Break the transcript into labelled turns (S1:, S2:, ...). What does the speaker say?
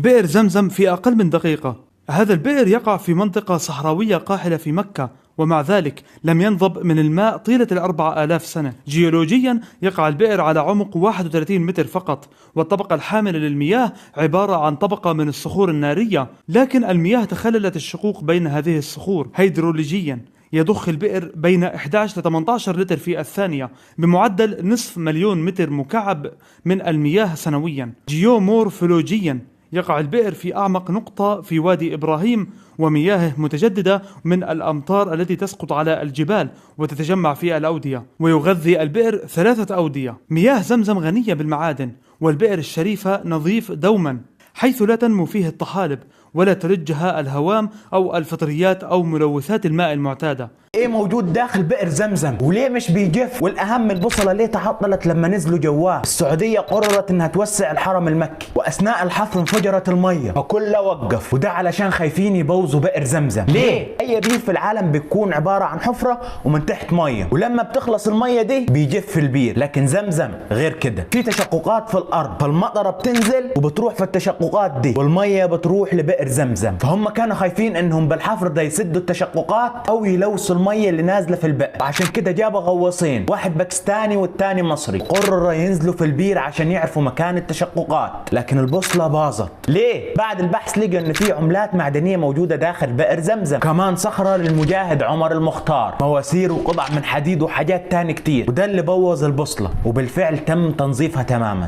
S1: بئر زمزم في أقل من دقيقة. هذا البئر يقع في منطقة صحراوية قاحلة في مكة، ومع ذلك لم ينضب من الماء طيلة 4000 سنة. جيولوجيا يقع البئر على عمق 31 متر فقط، والطبقة الحاملة للمياه عبارة عن طبقة من الصخور النارية، لكن المياه تخللت الشقوق بين هذه الصخور. هيدرولوجيا يضخ البئر بين 11 ل 18 لتر في الثانية، بمعدل نصف مليون متر مكعب من المياه سنويا. جيومورفولوجيا يقع البئر في أعمق نقطة في وادي إبراهيم، ومياهه متجددة من الأمطار التي تسقط على الجبال وتتجمع في الأودية. ويغذي البئر 3 أودية. مياه زمزم غنية بالمعادن، والبئر الشريفة نظيف دوما، حيث لا تنمو فيه الطحالب ولا تلجها الهوام أو الفطريات أو ملوثات الماء المعتادة.
S2: ايه موجود داخل بئر زمزم وليه مش بيجف؟ والاهم البوصله ليه تعطلت لما نزلوا جواه؟ السعوديه قررت انها توسع الحرم المكي، واثناء الحفر انفجرت الميه فكله وقف، وده علشان خايفين يبوظوا بئر زمزم. ليه؟ اي ريف في العالم بيكون عباره عن حفره ومن تحت ميه، ولما بتخلص الميه دي بيجف البير، لكن زمزم غير كده، في تشققات في الارض، فالمطره بتنزل وبتروح في التشققات دي والميه بتروح لبئر زمزم، فهم كانوا خايفين انهم بالحفر ده يسدوا التشققات او يلوثوا الميه اللي نازله في البئر. عشان كده جابوا غواصين، واحد باكستاني والتاني مصري، قرروا ينزلوا في البير عشان يعرفوا مكان التشققات، لكن البوصله باظت. ليه؟ بعد البحث لقوا ان في عملات معدنيه موجوده داخل بئر زمزم، كمان صخره للمجاهد عمر المختار، مواسير وقطع من حديد وحاجات تاني كتير، وده اللي بوظ البوصله، وبالفعل تم تنظيفها تماما.